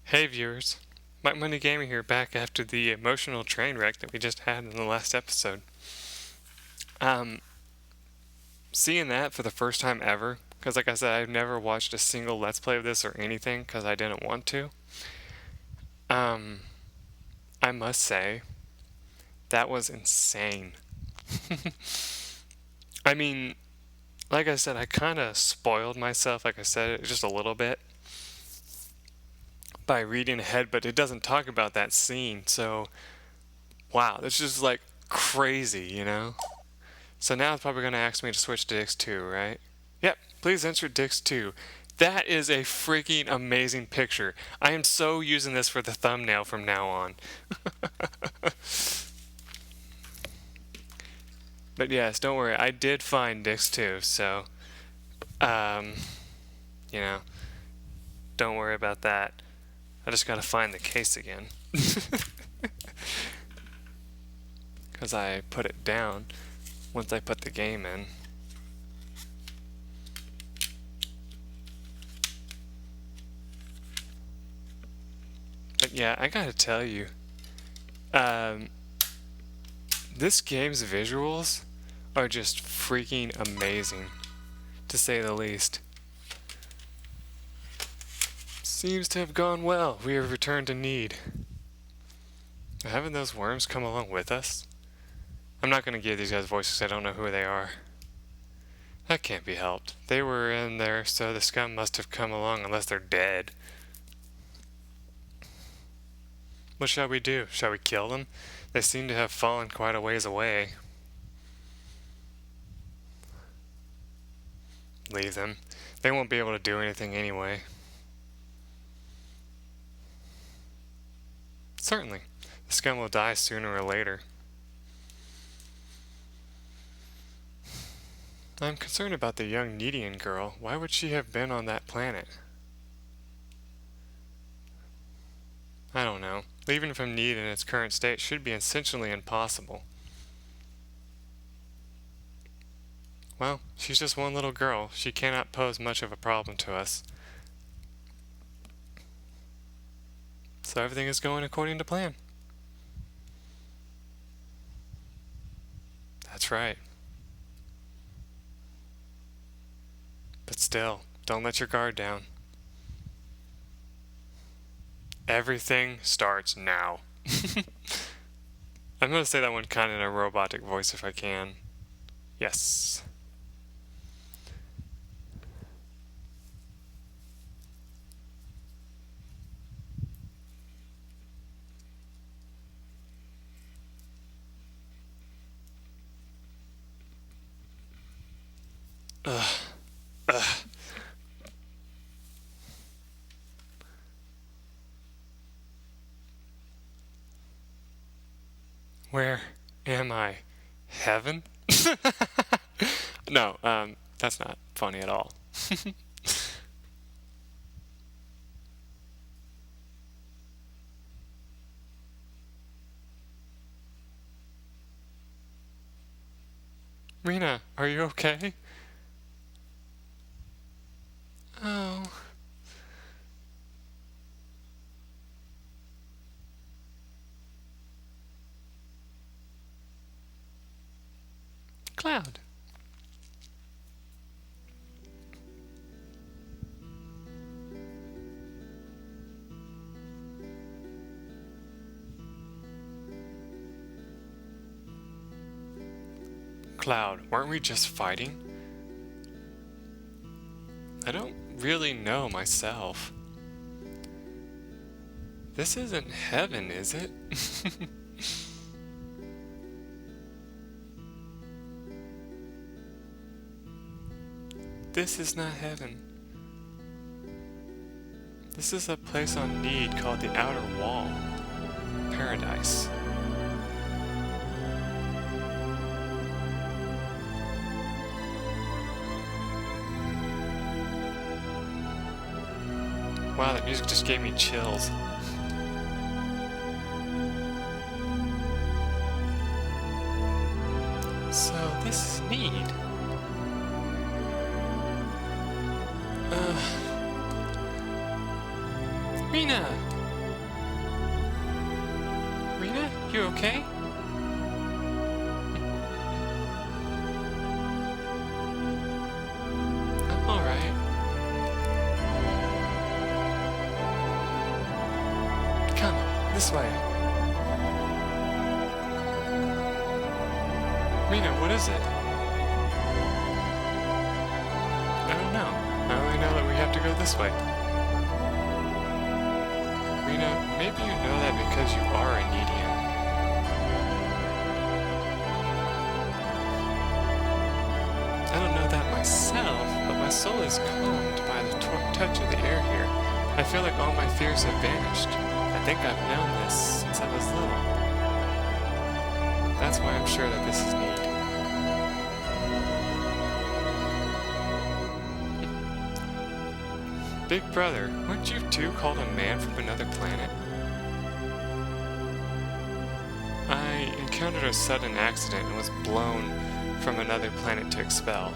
Hey viewers, MikeMoneyGMR here, back after the emotional train wreck that we just had in the last episode. Seeing that for the first time ever, because like I said, I've never watched a single Let's Play of this or anything because I didn't want to. I must say, that was insane. I mean, like I said, I kind of spoiled myself, like I said, just a little bit by reading ahead, but it doesn't talk about that scene, so wow, this is like crazy, you know? So now it's probably going to ask me to switch to Dix 2, right? Yep, please enter Dix 2. That is a freaking amazing picture. I am so using this for the thumbnail from now on. But yes, don't worry, I did find Dix 2, so, you know, don't worry about that. I just got to find the case again. Because I put it down once I put the game in. But yeah, I gotta tell you, this game's visuals are just freaking amazing, to say the least. Seems to have gone well. We have returned to need. Haven't those worms come along with us? I'm not gonna give these guys voices, I don't know who they are. That can't be helped. They were in there, so the scum must have come along unless they're dead. What shall we do? Shall we kill them? They seem to have fallen quite a ways away. Leave them. They won't be able to do anything anyway. Certainly. The scum will die sooner or later. I'm concerned about the young Needian girl. Why would she have been on that planet? I don't know. Leaving from Need in its current state should be essentially impossible. Well, she's just one little girl. She cannot pose much of a problem to us. So everything is going according to plan. That's right. But still, don't let your guard down. Everything starts now. I'm going to say that one kind of in a robotic voice if I can. Yes. Ugh. Where am I? Heaven? No, that's not funny at all. Rena, are you okay? Oh. Cloud. Cloud, weren't we just fighting? I don't really know myself. This isn't heaven, is it? This is not heaven. This is a place on Need called the Outer Wall. Paradise. Wow, that music just gave me chills. So, this is Need. Rena! You okay? I'm alright. Come, this way. Rena, what is it? I don't know. I only know that we have to go this way. Rena, maybe you know that because you are a medium. I don't know that myself, but my soul is calmed by the touch of the air here. I feel like all my fears have vanished. I think I've known this since I was little. That's why I'm sure that this is neat. Big brother, weren't you too called a man from another planet? I encountered a sudden accident and was blown from another planet to expel.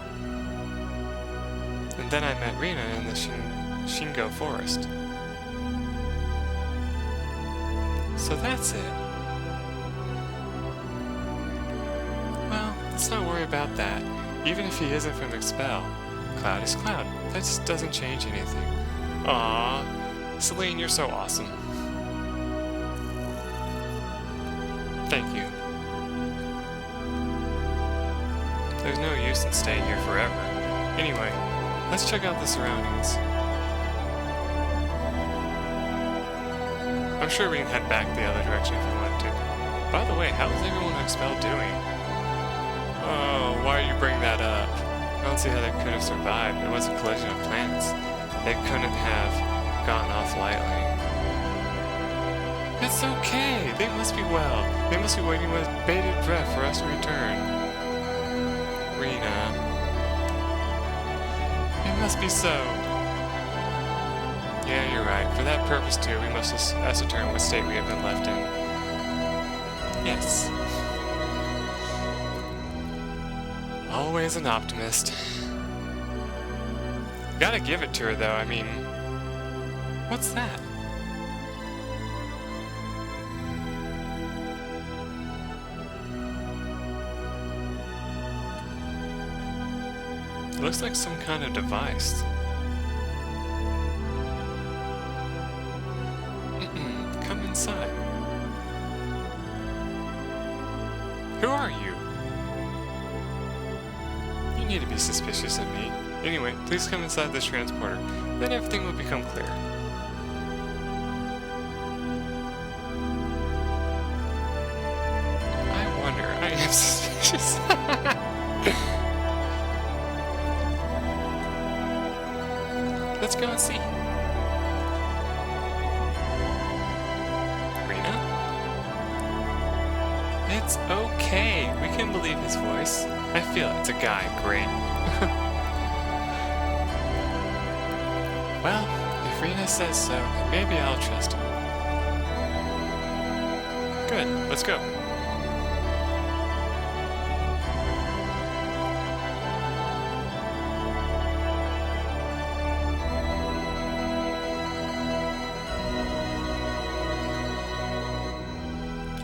And then I met Rena in the Shingo forest. So that's it. Well, let's not worry about that. Even if he isn't from Expel, Cloud is Cloud. That just doesn't change anything. Aww, Celine, you're so awesome. Thank you. There's no use in staying here forever. Anyway, let's check out the surroundings. I'm sure we can head back the other direction if we wanted to. By the way, how is everyone on Expel doing? Oh, why do you bring that up? I don't see how they could have survived. It was a collision of planets. They couldn't have gone off lightly. It's okay. They must be well. They must be waiting with bated breath for us to return. Rena. It must be so. Yeah, you're right. For that purpose, too, we must ascertain what state we have been left in. Yes. Always an optimist. Gotta give it to her, though. I mean, what's that? It looks like some kind of device. Come inside. Who are you? You need to be suspicious of me. Anyway, please come inside this transporter. Then everything will become clear. I wonder. I am suspicious. Let's go and see. Rena? It's okay. We can believe his voice. I feel it's a guy. Great. Well, if Rena says so, then maybe I'll trust him. Good. Let's go.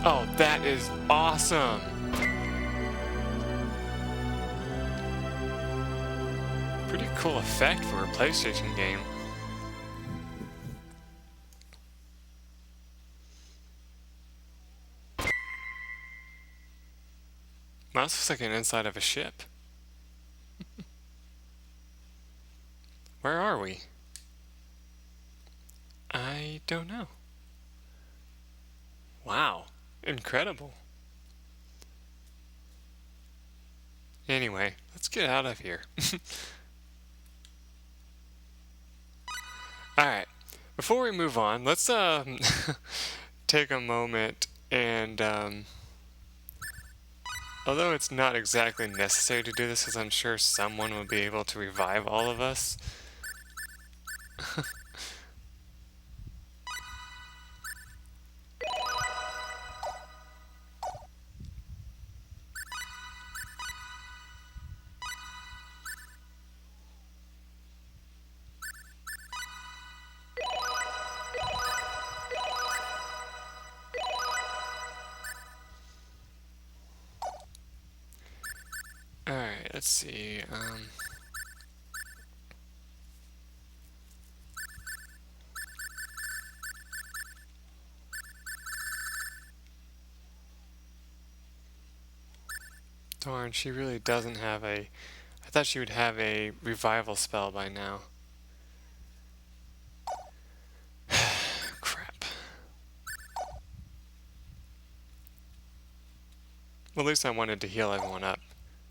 Oh, that is awesome! Pretty cool effect for a PlayStation game. Mouse looks like an inside of a ship. Where are we? I don't know. Wow. Incredible. Anyway, let's get out of here. Alright, before we move on, let's take a moment and although it's not exactly necessary to do this, because I'm sure someone will be able to revive all of us. let's see. Darn, she really doesn't have a... I thought she would have a revival spell by now. Crap. Well, at least I wanted to heal everyone up.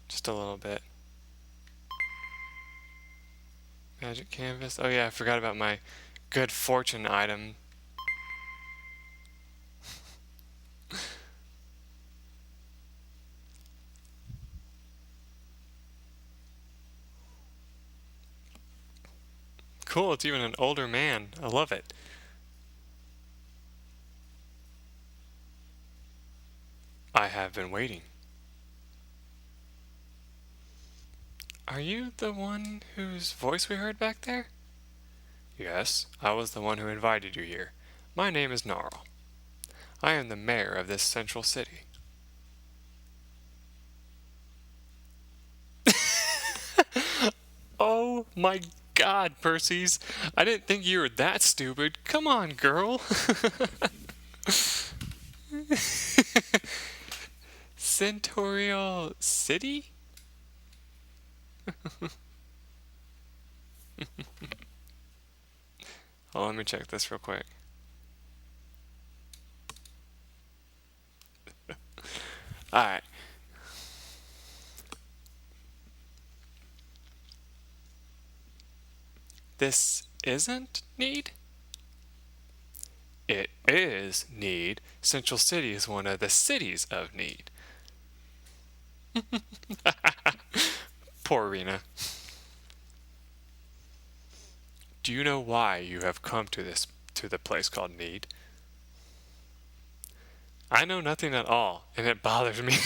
Just a little bit. Magic canvas. Oh yeah, I forgot about my good fortune item. Cool, it's even an older man. I love it. I have been waiting. Are you the one whose voice we heard back there? Yes, I was the one who invited you here. My name is Gnarl. I am the mayor of this central city. Oh my god, Perseus. I didn't think you were that stupid. Come on, girl. Centaurial City? Oh, let me check this real quick. Alright. This isn't Need? It is Need. Central City is one of the cities of Need. Poor Rena. Do you know why you have come to the place called Need? I know nothing at all, and it bothers me.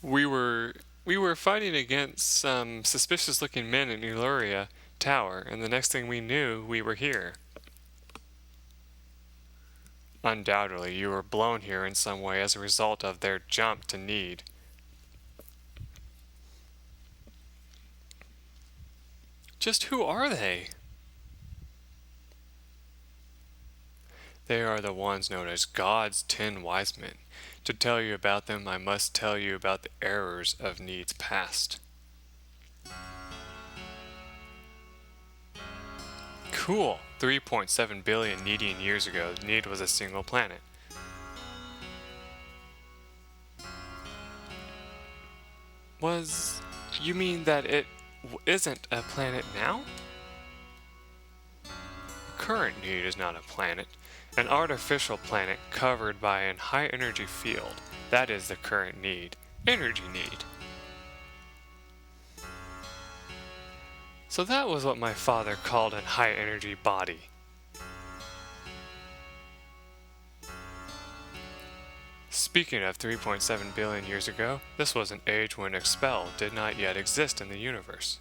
We were fighting against some suspicious-looking men in Eluria Tower, and the next thing we knew, we were here. Undoubtedly, you were blown here in some way as a result of their jump to Need. Just who are they? They are the ones known as God's 10 wise men. To tell you about them, I must tell you about the errors of Need's past. Cool! 3.7 billion Needian years ago, Need was a single planet. You mean that it isn't a planet now? Current Need is not a planet. An artificial planet covered by a high energy field. That is the current Need. Energy Need. So that was what my father called a high energy body. Speaking of 3.7 billion years ago, this was an age when Expel did not yet exist in the universe.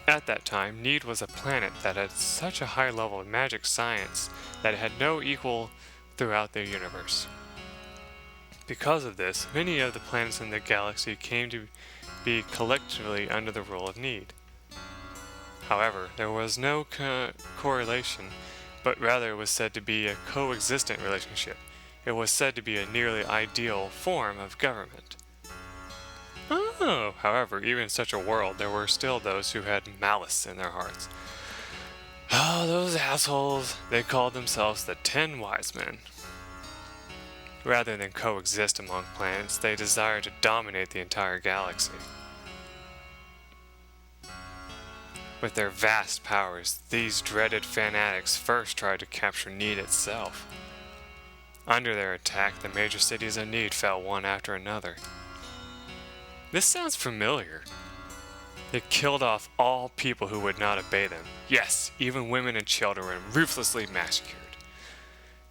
At that time, Need was a planet that had such a high level of magic science that it had no equal throughout the universe. Because of this, many of the planets in the galaxy came to be collectively under the rule of Need. However, there was no correlation, but rather it was said to be a coexistent relationship. It was said to be a nearly ideal form of government. Oh, however, even in such a world, there were still those who had malice in their hearts. Oh, those assholes. They called themselves the 10 Wise Men. Rather than coexist among planets, they desired to dominate the entire galaxy. With their vast powers, these dreaded fanatics first tried to capture Need itself. Under their attack, the major cities of Need fell one after another. This sounds familiar. They killed off all people who would not obey them. Yes, even women and children were ruthlessly massacred.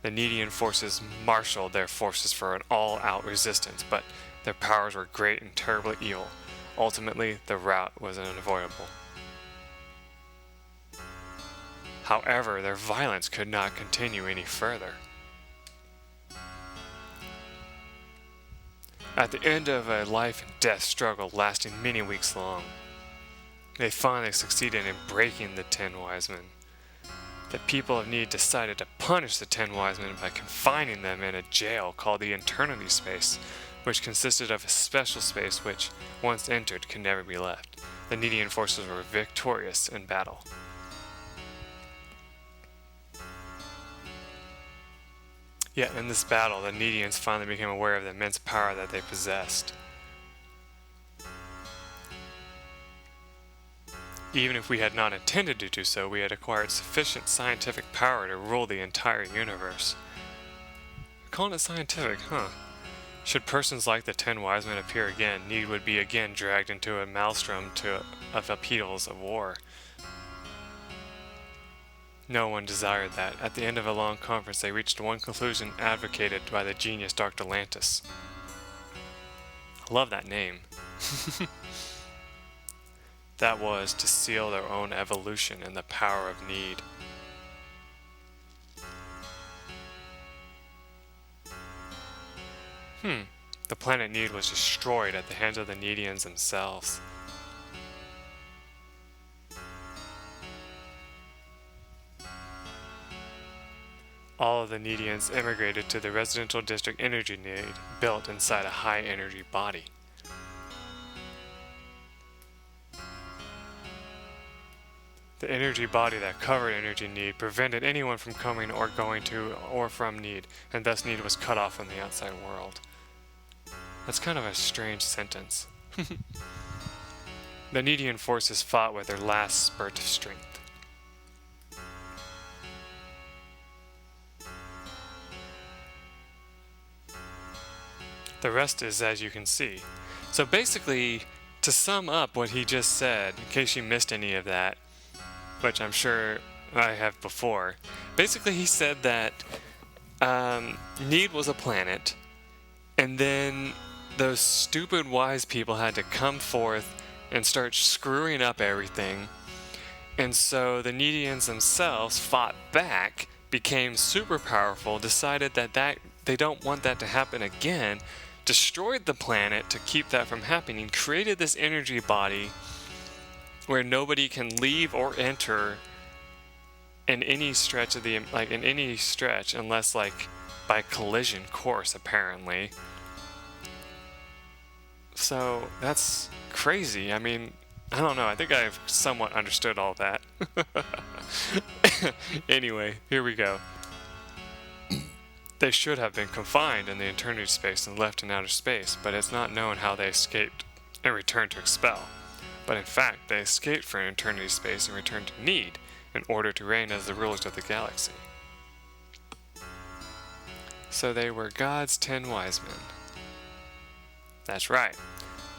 The Needian forces marshaled their forces for an all-out resistance, but their powers were great and terribly evil. Ultimately, the rout was unavoidable. However, their violence could not continue any further. At the end of a life and death struggle lasting many weeks long, they finally succeeded in breaking the 10 wise men. The people of Need decided to punish the 10 wise men by confining them in a jail called the Eternity Space, which consisted of a special space which, once entered, could never be left. The Needian forces were victorious in battle. Yet in this battle, the Needians finally became aware of the immense power that they possessed. Even if we had not intended to do so, we had acquired sufficient scientific power to rule the entire universe. We're calling it scientific, huh? Should persons like the 10 wise men appear again, Need would be again dragged into a maelstrom of upheavals of war. No one desired that. At the end of a long conference, they reached one conclusion advocated by the genius Dr. Lantis. I love that name. That was to seal their own evolution in the power of Need. The planet Need was destroyed at the hands of the Needians themselves. All of the Needians immigrated to the residential district Energy Need, built inside a high-energy body. The energy body that covered Energy Need prevented anyone from coming or going to or from Need, and thus Need was cut off from the outside world. That's kind of a strange sentence. The Needian forces fought with their last spurt of strength. The rest is as you can see. So basically, to sum up what he just said, in case you missed any of that, which I'm sure I have before, basically he said that Need was a planet, and then those stupid wise people had to come forth and start screwing up everything, and so the Needians themselves fought back, became super powerful, decided that they don't want that to happen again, destroyed the planet to keep that from happening, created this energy body where nobody can leave or enter in any stretch of the unless by collision course, apparently. So that's crazy. I mean, I don't know, I think I've somewhat understood all that. Anyway, here we go. They should have been confined in the Eternity Space and left in outer space, but it's not known how they escaped and returned to Expel. But in fact, they escaped from Eternity Space and returned to Need in order to reign as the rulers of the galaxy. So they were God's 10 wise men. That's right.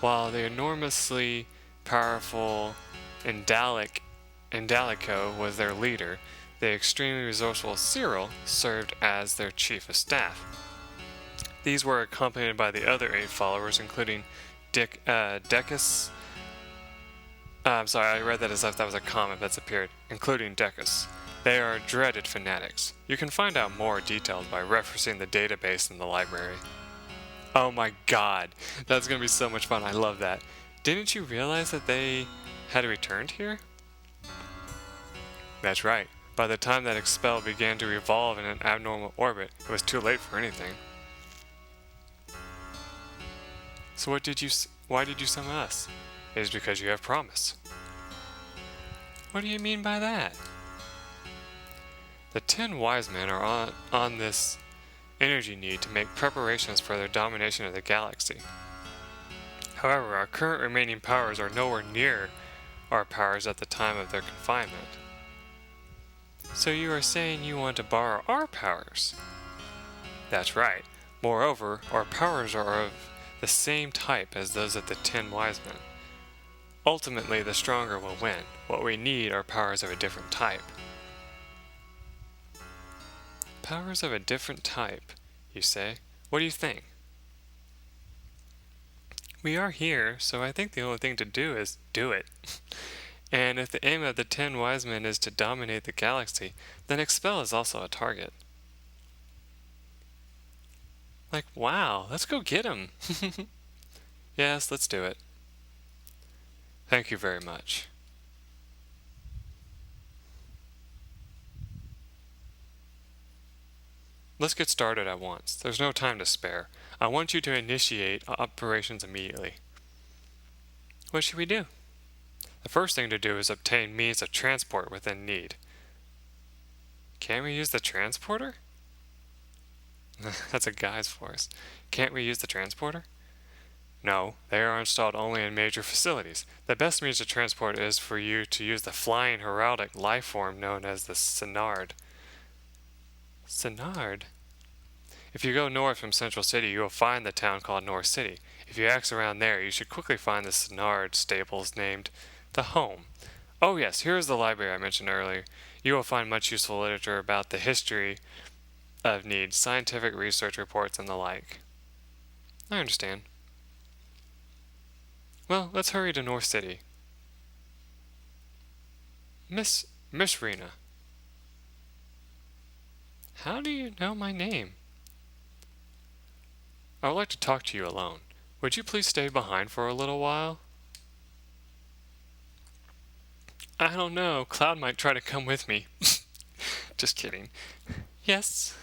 While the enormously powerful Indalico was their leader, the extremely resourceful Cyril served as their chief of staff. These were accompanied by the other 8 followers, including Decus. I'm sorry, I read that as if that was a comment that's appeared, including Decus. They are dreaded fanatics. You can find out more details by referencing the database in the library. Oh my god, that's going to be so much fun. I love that. Didn't you realize that they had returned here? That's right. By the time that Expel began to revolve in an abnormal orbit, it was too late for anything. So why did you summon us? It is because you have promise. What do you mean by that? The 10 wise men are on this energy need to make preparations for their domination of the galaxy. However, our current remaining powers are nowhere near our powers at the time of their confinement. So you are saying you want to borrow our powers? That's right. Moreover, our powers are of the same type as those of the 10 wise men. Ultimately, the stronger will win. What we need are powers of a different type. Powers of a different type, you say? What do you think? We are here, so I think the only thing to do is do it. And if the aim of the 10 wise men is to dominate the galaxy, then Expel is also a target. Like, wow, let's go get him. Yes, let's do it. Thank you very much. Let's get started at once. There's no time to spare. I want you to initiate operations immediately. What should we do? The first thing to do is obtain means of transport within need. Can we use the transporter? That's a guy's voice. Can't we use the transporter? No, they are installed only in major facilities. The best means of transport is for you to use the flying heraldic life form known as the Synard. Synard? If you go north from Central City, you will find the town called North City. If you ask around there, you should quickly find the Synard stables named the Home. Oh yes, here is the library I mentioned earlier. You will find much useful literature about the history of needs, scientific research reports, and the like. I understand. Well, let's hurry to North City. Miss Rena. How do you know my name? I would like to talk to you alone. Would you please stay behind for a little while? I don't know. Cloud might try to come with me. Just kidding. Yes.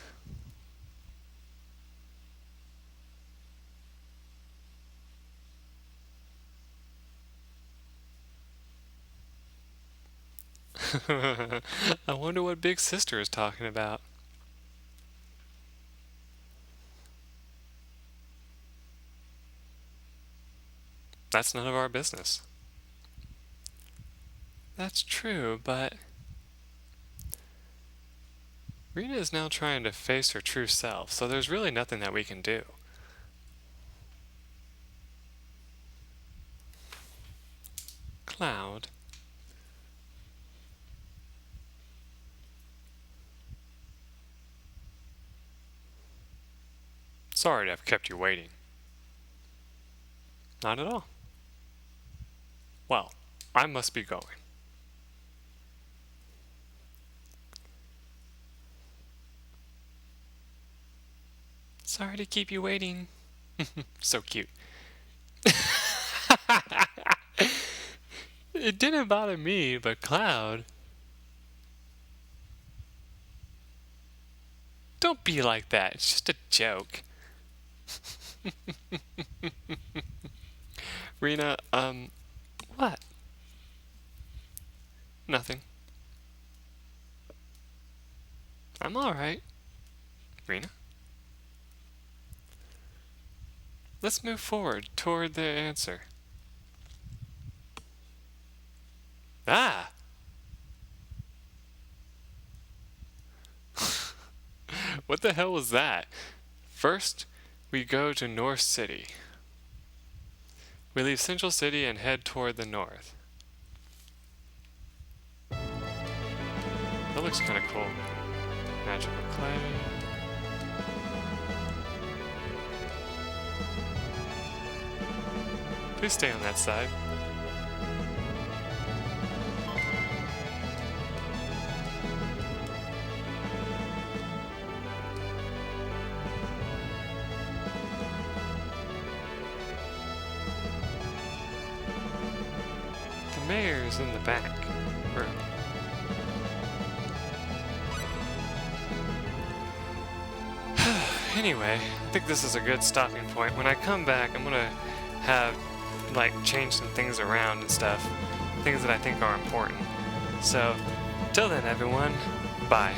I wonder what Big Sister is talking about. That's none of our business. That's true, but Rena is now trying to face her true self, so there's really nothing that we can do. Cloud. Sorry to have kept you waiting. Not at all. Well, I must be going. Sorry to keep you waiting. So cute. It didn't bother me, but Cloud. Don't be like that. It's just a joke. Rena, what? Nothing. I'm alright. Rena? Let's move forward toward the answer. Ah! What the hell was that? First, we go to North City. We leave Central City and head toward the north. That looks kind of cool. Magical clay. Please stay on that side. The mayor's in the back room. Anyway, I think this is a good stopping point. When I come back, I'm gonna have change some things around and stuff, things that I think are important. So, till then everyone, bye.